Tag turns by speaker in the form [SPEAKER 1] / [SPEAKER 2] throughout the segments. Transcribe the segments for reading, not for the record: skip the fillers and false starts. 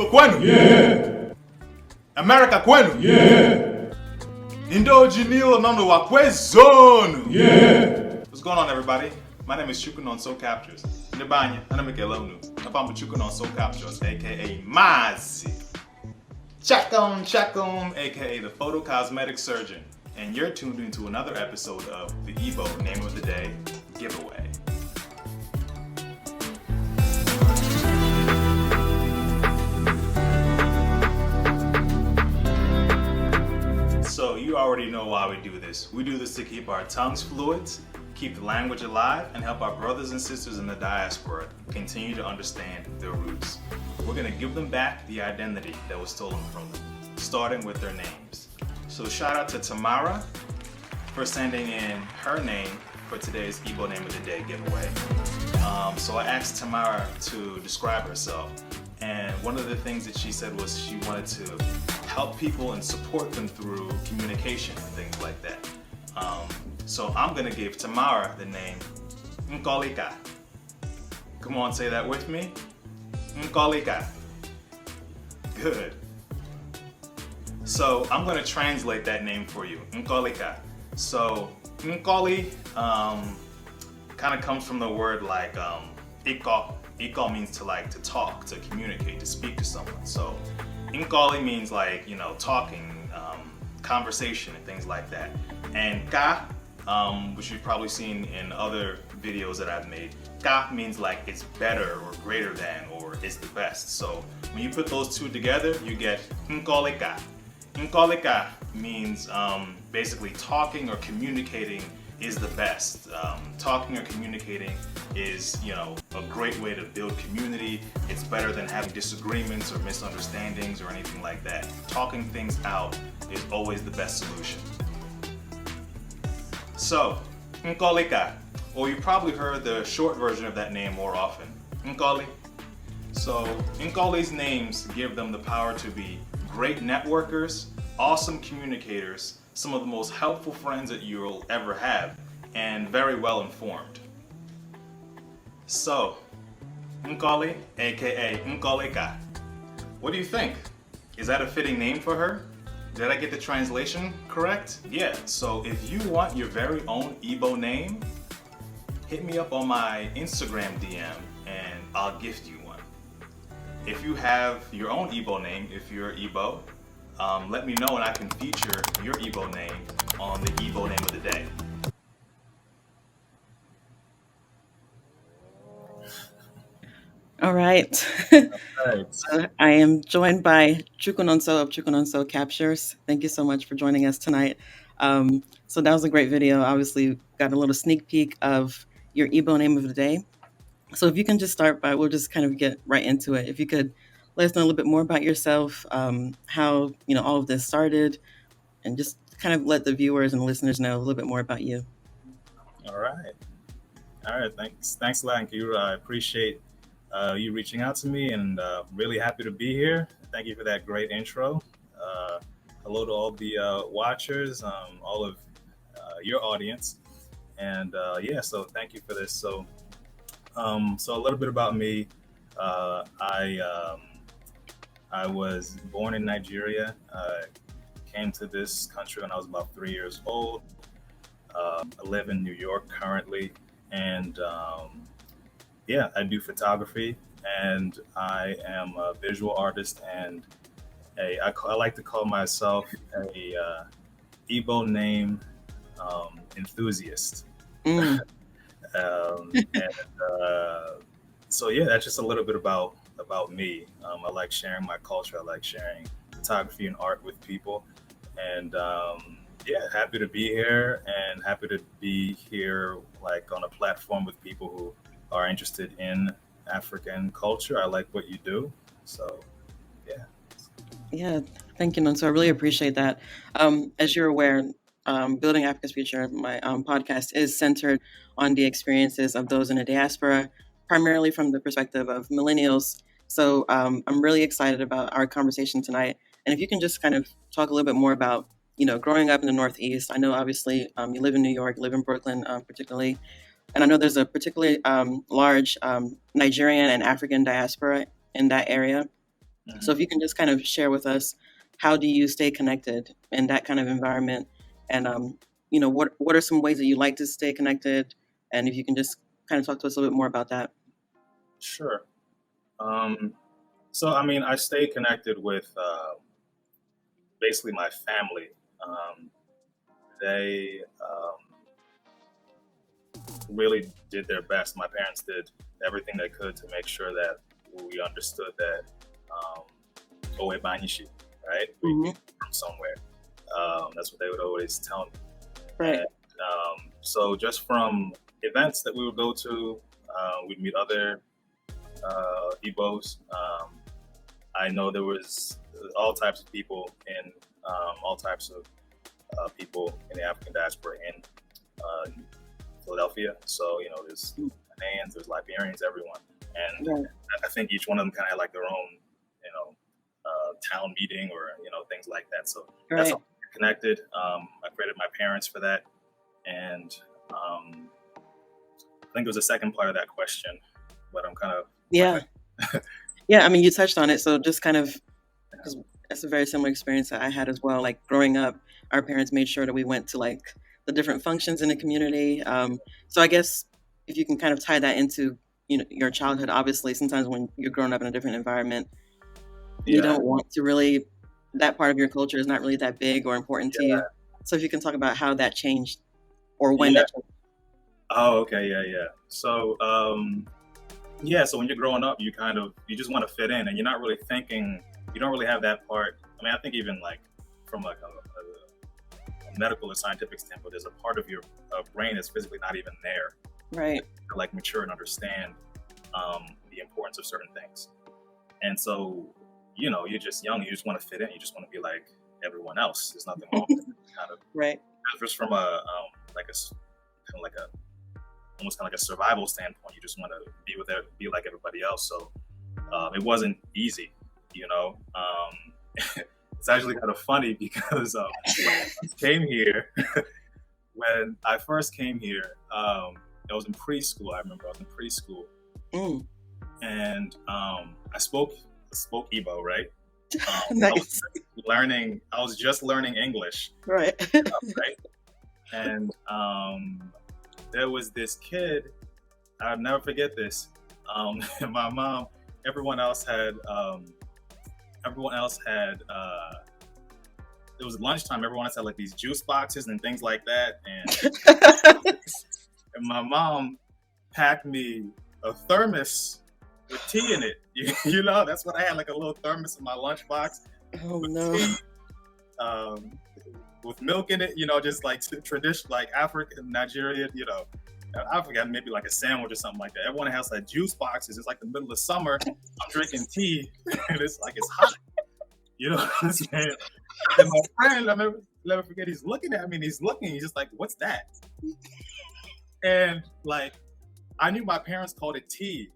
[SPEAKER 1] Igbo kwenu?
[SPEAKER 2] Yeah.
[SPEAKER 1] America kwenu?
[SPEAKER 2] Yeah.
[SPEAKER 1] Indoji Nilo Nono Wakwe Zone.
[SPEAKER 2] Yeah.
[SPEAKER 1] What's going on, everybody? My name is ChukwunonsoCaptures. Ndebanya, Anamike Napam ChukwunonsoCaptures, aka Mazi. Chakum, aka the Photo Cosmetic Surgeon. And you're tuned into another episode of the Igbo Name of the Day giveaway. So you already know why we do this. We do this to keep our tongues fluid, keep the language alive, and help our brothers and sisters in the diaspora continue to understand their roots. We're gonna give them back the identity that was stolen from them, starting with their names. So shout out to Tamara for sending in her name for today's Igbo Name of the Day giveaway. So I asked Tamara to describe herself, and one of the things that she said was she wanted to help people and support them through communication and things like that. So I'm gonna give Tamara the name Nkolika. Come on, say that with me. Nkolika. Good. So I'm gonna translate that name for you, Nkolika. So Nkoli kind of comes from the word like iko. Iko means to talk, to communicate, to speak to someone. So Nkoli means talking, conversation and things like that. And ka, which you've probably seen in other videos that I've made, ka means like it's better or greater than or it's the best. So when you put those two together, you get Nkolika. Nkolika means basically talking or communicating is the best. Talking or communicating is, a great way to build community. It's better than having disagreements or misunderstandings or anything like that. Talking things out is always the best solution. So, Nkolika, or you probably heard the short version of that name more often, Nkoli. So, Nkoli's names give them the power to be great networkers, awesome communicators, some of the most helpful friends that you'll ever have, and very well informed. So, Nkoli, aka Nkolika, what do you think? Is that a fitting name for her? Did I get the translation correct? Yeah, so if you want your very own Igbo name, hit me up on my Instagram DM and I'll gift you one. If you have your own Igbo name, if you're Igbo, let me know and I can feature your Igbo name on the Igbo Name of the Day.
[SPEAKER 3] All right. So I am joined by Chukwunonso of ChukwunonsoCaptures. Thank you so much for joining us tonight. So that was a great video. Obviously, got a little sneak peek of your Igbo Name of the Day. So if you can just start by, we'll just kind of get right into it. If you could let us know a little bit more about yourself, how all of this started, and just kind of let the viewers and listeners know a little bit more about you.
[SPEAKER 4] All right. Thanks a lot, Kira. I appreciate you reaching out to me, and really happy to be here. Thank you for that great intro. Hello to all the watchers, all of your audience, and so thank you for this. So a little bit about me. I was born in Nigeria. Came to this country when I was about 3 years old. I live in New York currently, and I do photography, and I am a visual artist, and I like to call myself a Igbo name enthusiast. That's just a little bit about me. I like sharing my culture. I like sharing photography and art with people, and happy to be here, and happy to be here on a platform with people who are interested in African culture. I like what you do, so yeah.
[SPEAKER 3] Yeah, thank you, Nonso. I really appreciate that. As you're aware, Building Africa's Future, my podcast, is centered on the experiences of those in the diaspora, primarily from the perspective of millennials. So I'm really excited about our conversation tonight. And if you can just kind of talk a little bit more about, growing up in the Northeast. I know, obviously, you live in New York, you live in Brooklyn, particularly. And I know there's a particularly large Nigerian and African diaspora in that area. So
[SPEAKER 4] Mhm.
[SPEAKER 3] if you can just kind of share with us, how do you stay connected in that kind of environment? And what are some ways that you like to stay connected? And if you can just kind of talk to us a little bit more about that.
[SPEAKER 4] Sure. Um, so, I mean, I stay connected with basically my family. They really did their best. My parents did everything they could to make sure that we understood that um, Owe Banishi, right? We
[SPEAKER 3] Hmm.
[SPEAKER 4] came from somewhere. That's what they would always tell me.
[SPEAKER 3] Right.
[SPEAKER 4] And so, just from events that we would go to, we'd meet other Igbos. I know there was all types of people in all types of people in the African diaspora in Philadelphia. So there's Ghanaians, there's Liberians, everyone, and
[SPEAKER 3] Right.
[SPEAKER 4] I think each one of them kind of had like their own, you know, town meeting or things like that. So that's
[SPEAKER 3] Right.
[SPEAKER 4] how we're connected. I created my parents for that, and I think there was a second part of that question, but I'm kind of
[SPEAKER 3] Yeah. Yeah. I mean, you touched on it. So just kind of, because that's a very similar experience that I had as well. Like growing up, our parents made sure that we went to like the different functions in the community. So I guess if you can kind of tie that into your childhood, obviously sometimes when you're growing up in a different environment, you
[SPEAKER 4] yeah,
[SPEAKER 3] don't want to really, that part of your culture is not really that big or important to
[SPEAKER 4] yeah,
[SPEAKER 3] you. So if you can talk about how that changed or when
[SPEAKER 4] yeah.
[SPEAKER 3] that changed.
[SPEAKER 4] Oh, okay, yeah, yeah. So yeah, so when you're growing up, you just want to fit in, and you're not really thinking. You don't really have that part. I mean, I think even like from like a medical or scientific standpoint, there's a part of your brain that's physically not even there
[SPEAKER 3] Right.
[SPEAKER 4] to like mature and understand the importance of certain things. And so, you're just young. You just want to fit in. You just want to be like everyone else. There's nothing wrong with it. Kind of
[SPEAKER 3] Right.
[SPEAKER 4] just from a like a kind of like a almost kind of like a survival standpoint. You just want to be like everybody else. So it wasn't easy, you know. It's actually kind of funny because I came here when I first came here. I was in preschool. I remember I was in preschool,
[SPEAKER 3] Mm.
[SPEAKER 4] and I spoke Igbo, right? I was
[SPEAKER 3] Nice.
[SPEAKER 4] learning. I was just learning English,
[SPEAKER 3] Right.
[SPEAKER 4] right? And there was this kid. I'll never forget this. My mom, everyone else had. Everyone else had. It was lunchtime. Everyone else had like these juice boxes and things like that, and my mom packed me a thermos with tea in it. That's what I had, like a little thermos in my lunchbox
[SPEAKER 3] Oh
[SPEAKER 4] with
[SPEAKER 3] no.
[SPEAKER 4] tea, um, with milk in it. Just like tradition, like African Nigeria. I forgot, maybe like a sandwich or something like that. Everyone has like juice boxes. It's like the middle of summer. I'm drinking tea, and it's like it's hot. You know what I'm saying? And my friend, I'll never forget. He's looking at me, and he's looking. He's just like, "What's that?" And like, I knew my parents called it tea,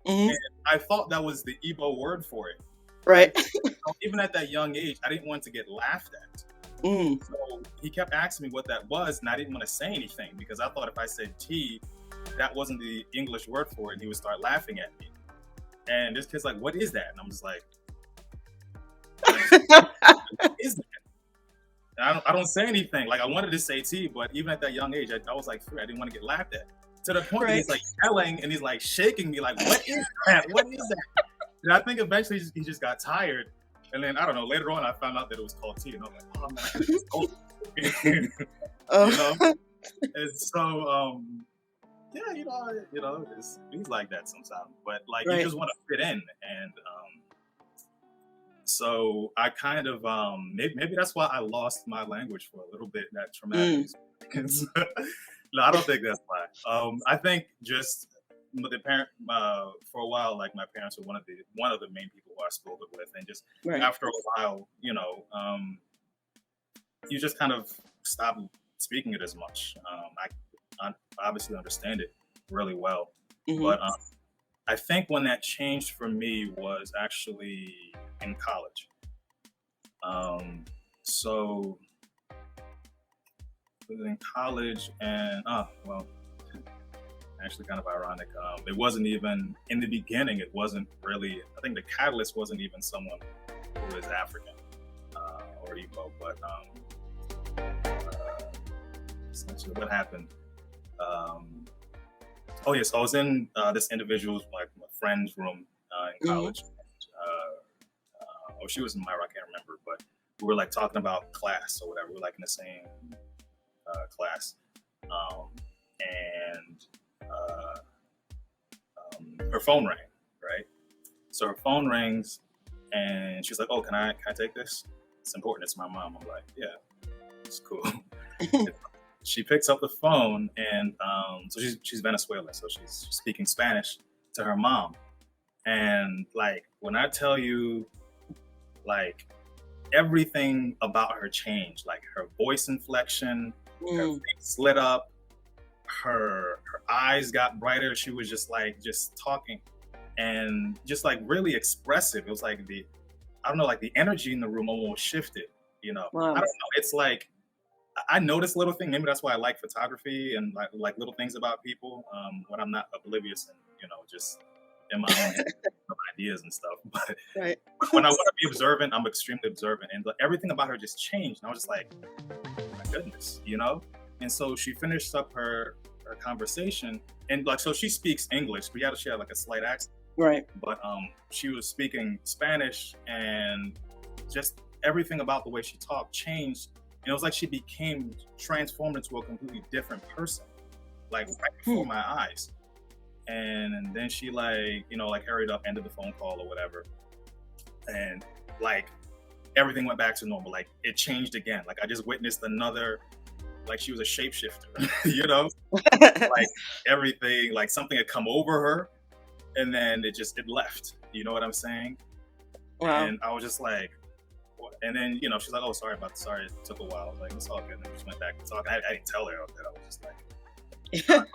[SPEAKER 3] Hmm.
[SPEAKER 4] and I thought that was the Igbo word for it, right?
[SPEAKER 3] Right.
[SPEAKER 4] So even at that young age, I didn't want to get laughed at.
[SPEAKER 3] Mm.
[SPEAKER 4] So he kept asking me what that was, and I didn't want to say anything because I thought if I said tea, that wasn't the English word for it, and he would start laughing at me. And this kid's like, "What is that?" And I'm just like, "What is that?" And I don't say anything. Like I wanted to say tea, but even at that young age, I was like 3. I didn't want to get laughed at. To the point that
[SPEAKER 3] Right.
[SPEAKER 4] he's like yelling and he's like shaking me, like, "What is that? What is that?" And I think eventually he just got tired. And then I don't know. Later on, I found out that it was called tea, and I was like, "Oh man, it's
[SPEAKER 3] Oh.
[SPEAKER 4] And so, yeah, it's things like that sometimes. But like, you
[SPEAKER 3] Right.
[SPEAKER 4] just want to fit in, and so I kind of maybe that's why I lost my language for a little bit. That traumatic
[SPEAKER 3] Mm.
[SPEAKER 4] experience. No, I don't think that's why. I think just the parent for a while, like my parents were one of the main people who I spoke with, and just
[SPEAKER 3] Right.
[SPEAKER 4] after a while, you just kind of stop speaking it as much. I obviously understand it really well,
[SPEAKER 3] Hmm.
[SPEAKER 4] but I think when that changed for me was actually in college. So I was in college, and well, actually kind of ironic. It wasn't even in the beginning. It wasn't really. I think the catalyst wasn't even someone who is African or Igbo. But essentially, what happened? Oh yes, I was in this individual's like my friend's room in college. Or she was in my, I can't remember, but we were like talking about class or whatever. We were like in the same class, and her phone rang, right? So her phone rings, and she's like, "Oh, can I take this? It's important. It's my mom." I'm like, "Yeah, it's cool." She picks up the phone, and so she's Venezuelan, so she's speaking Spanish to her mom, and like when I tell you, like everything about her changed, like her voice inflection, her face lit up, her eyes got brighter. She was just talking and just like really expressive. It was like I don't know, like the energy in the room almost shifted, you know.
[SPEAKER 3] Wow.
[SPEAKER 4] I don't know. It's like I notice little things. Maybe that's why I like photography and like little things about people when I'm not oblivious and, you know, just in my own head of ideas and stuff. But
[SPEAKER 3] Right.
[SPEAKER 4] when I want to be observant, I'm extremely observant, and everything about her just changed. And I was just like, oh my goodness, you know. And so she finished up her conversation, and like so she speaks English, but she had like a slight accent.
[SPEAKER 3] Right.
[SPEAKER 4] But she was speaking Spanish, and just everything about the way she talked changed. And it was like she became transformed into a completely different person, like right before my eyes. And then she like, you know, like hurried up, ended the phone call or whatever. And like everything went back to normal. Like it changed again. Like I just witnessed another, like she was a shapeshifter, you know, like everything, like something had come over her and then it left. You know what I'm saying?
[SPEAKER 3] Wow.
[SPEAKER 4] And I was just like, what? And then, you know, she's like, oh, sorry, it took a while. I was like, it's all good. And then we just went back to talking. I didn't tell her that. I was just like,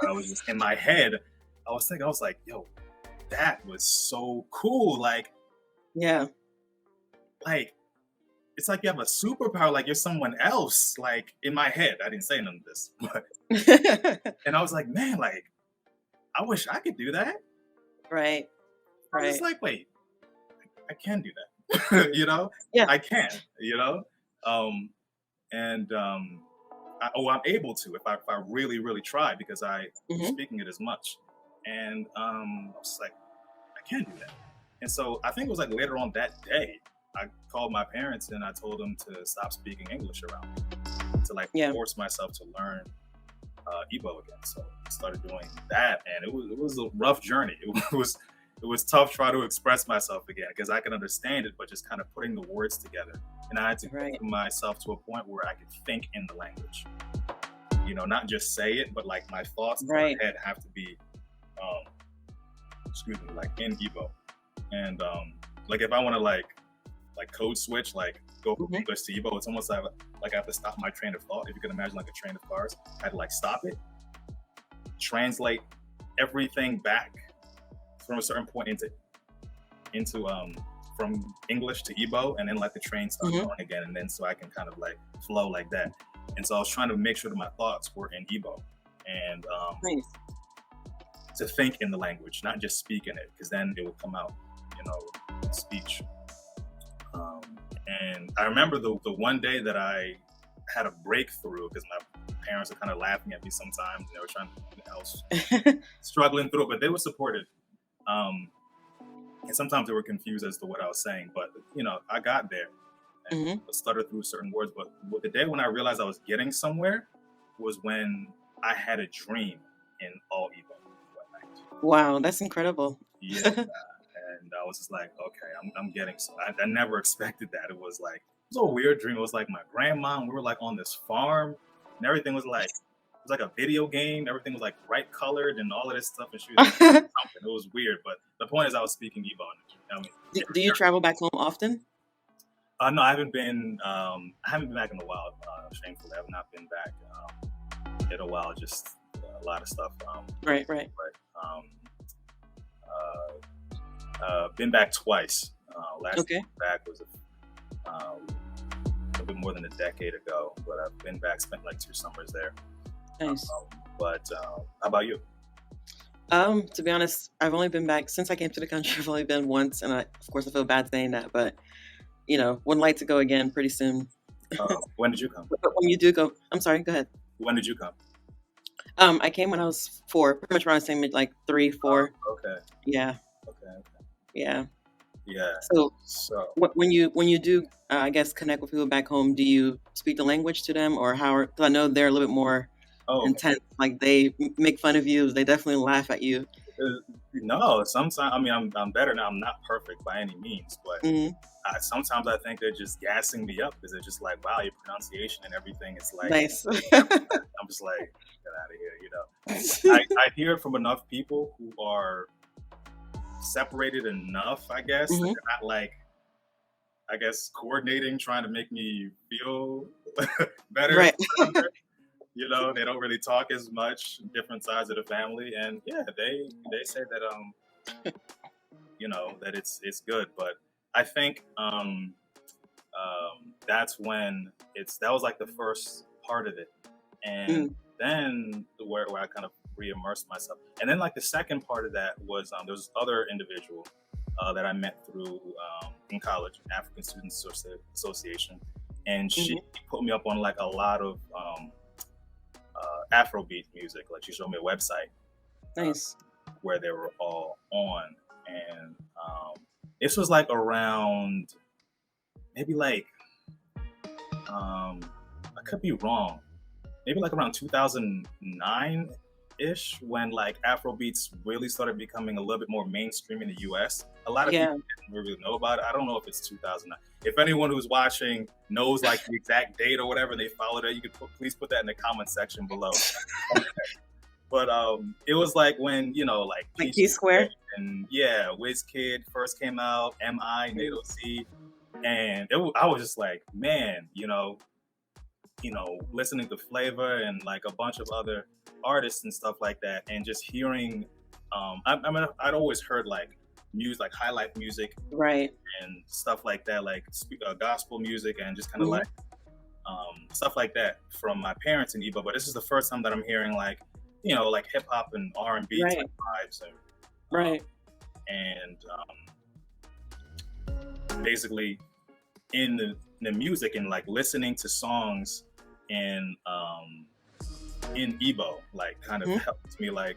[SPEAKER 4] but I was just in my head. I was like, yo, that was so cool. Like,
[SPEAKER 3] Yeah.
[SPEAKER 4] like, it's like you have a superpower, like you're someone else. Like in my head, I didn't say none of this, but and I was like, man, like, I wish I could do that.
[SPEAKER 3] Right.
[SPEAKER 4] I was like, wait, I can do that. You know?
[SPEAKER 3] Yeah.
[SPEAKER 4] I can, you know? I'm able to if I really, really try, because I'm speaking it as much. And I was like, I can do that. And so I think it was like later on that day, I called my parents and I told them to stop speaking English around me, to like force myself to learn Igbo again. So I started doing that, and it was a rough journey. It was tough trying to express myself again, because I could understand it, but just kind of putting the words together. And I had to get myself to a point where I could think in the language. You know, not just say it, but like my thoughts in my head have to be, like in Igbo. And like if I want to like code switch, like go from English to Igbo, it's almost like I have to stop my train of thought. If you can imagine like a train of cars, I had to like stop it, translate everything back from a certain point into from English to Igbo, and then let the train start going again, and then so I can kind of like flow like that. And so I was trying to make sure that my thoughts were in Igbo, and to think in the language, not just speak in it, because then it will come out, you know, in speech. And I remember the one day that I had a breakthrough, because my parents are kind of laughing at me sometimes, and they were trying to, I was struggling through it, but they were supportive. And sometimes they were confused as to what I was saying, but you know, I got there and stuttered through certain words. But the day when I realized I was getting somewhere was when I had a dream in all Igbo one night.
[SPEAKER 3] Wow, that's incredible.
[SPEAKER 4] Yeah. And I was just like, okay, I'm getting some. I never expected that. It was a weird dream. It was like my grandma, and we were like on this farm, and everything was like, it was like a video game. Everything was like bright colored and all of this stuff. And she was like, something. It was weird, but the point is, I was speaking Igbo. I mean,
[SPEAKER 3] do you travel back home often?
[SPEAKER 4] No, I haven't been. I haven't been back in a while. Shamefully, I have not been back in a while. Just a lot of stuff.
[SPEAKER 3] Right.
[SPEAKER 4] But been back twice. Last time back was a bit more than a decade ago, but I've been back, spent like 2 summers there.
[SPEAKER 3] Nice.
[SPEAKER 4] But how about you?
[SPEAKER 3] To be honest, I've only been back since I came to the country. I've only been once, and of course, I feel bad saying that, but would like to go again pretty soon.
[SPEAKER 4] When did you come?
[SPEAKER 3] But when you do go, I'm sorry, go ahead.
[SPEAKER 4] When did you come?
[SPEAKER 3] I came when I was 4, pretty much around the same age, like 3, 4.
[SPEAKER 4] Okay.
[SPEAKER 3] Yeah,
[SPEAKER 4] Okay.
[SPEAKER 3] yeah.
[SPEAKER 4] Yeah.
[SPEAKER 3] So
[SPEAKER 4] So
[SPEAKER 3] when you do, I guess, connect with people back home, do you speak the language to them, or how? Because I know they're a little bit more
[SPEAKER 4] oh
[SPEAKER 3] intense. Like they make fun of you. They definitely laugh at you.
[SPEAKER 4] no, sometimes I mean I'm better now. I'm not perfect by any means, but
[SPEAKER 3] Hmm.
[SPEAKER 4] sometimes I think they're just gassing me up because they're just like, wow, your pronunciation and everything is like,
[SPEAKER 3] Nice.
[SPEAKER 4] I'm just like, get out of here, you know. I hear it from enough people who are separated enough, I guess, that
[SPEAKER 3] Hmm.
[SPEAKER 4] they're not like, I guess, coordinating, trying to make me feel better.
[SPEAKER 3] Right.
[SPEAKER 4] You know, they don't really talk as much, different sides of the family, and yeah, they say that you know, that it's good, but I think that's when that was like the first part of it, and
[SPEAKER 3] Mm,
[SPEAKER 4] then where I kind of re-immersed myself, and then like the second part of that was there was this other individual that I met through in college, African Students Association, and she
[SPEAKER 3] mhm.
[SPEAKER 4] put me up on like a lot of Afrobeat music. Like she showed me a website uh,
[SPEAKER 3] Nice.
[SPEAKER 4] where they were all on, and this was like around maybe like I could be wrong, maybe like around 2009 ish, when like Afro beats really started becoming a little bit more mainstream in the US. A lot of
[SPEAKER 3] Yeah.
[SPEAKER 4] people didn't really know about it. I don't know if it's 2009. If anyone who's watching knows like the exact date or whatever, they followed it, you could please put that in the comment section below. But it was like when, you know, like
[SPEAKER 3] Like
[SPEAKER 4] Keisha
[SPEAKER 3] P Square.
[SPEAKER 4] and yeah, Kid first came out, Mi,
[SPEAKER 3] Mm.
[SPEAKER 4] Nato C, and I was just like, man, listening to Flavor and like a bunch of other artists and stuff like that, and just hearing, I mean, I'd always heard like music, like high life music
[SPEAKER 3] Right.
[SPEAKER 4] and stuff like that, like gospel music and just kind of
[SPEAKER 3] Hmm.
[SPEAKER 4] like stuff like that from my parents in Igbo. But this is the first time that I'm hearing like, like hip hop and R&B type
[SPEAKER 3] Right.
[SPEAKER 4] vibes, um,
[SPEAKER 3] Right.
[SPEAKER 4] and basically in the music and like listening to songs in Igbo, like kind of
[SPEAKER 3] Mhm.
[SPEAKER 4] helped me like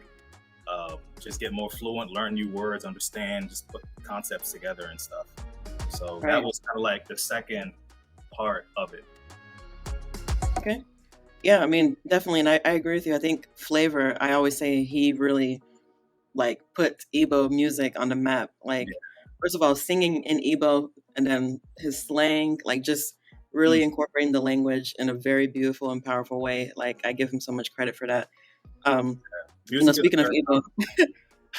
[SPEAKER 4] just get more fluent, learn new words, understand, just put concepts together and stuff. So that
[SPEAKER 3] Right.
[SPEAKER 4] was kind of like the second part of it.
[SPEAKER 3] Okay. Yeah, I mean, definitely, and I agree with you. I think Flavor, I always say he really like put Igbo music on the map.
[SPEAKER 4] Yeah.
[SPEAKER 3] Like, first of all, singing in Igbo, and then his slang, like just
[SPEAKER 4] Mm.
[SPEAKER 3] really incorporating the language in a very beautiful and powerful way. Like, I give him so much credit for that. Um,
[SPEAKER 4] Music is
[SPEAKER 3] Speaking of
[SPEAKER 4] very
[SPEAKER 3] Igbo,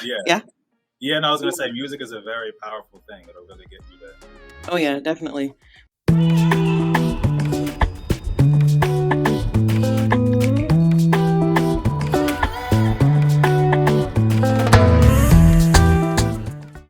[SPEAKER 4] yeah.
[SPEAKER 3] yeah.
[SPEAKER 4] Yeah, and I was gonna say music is a very powerful thing. It'll really get you there.
[SPEAKER 3] Oh yeah, definitely.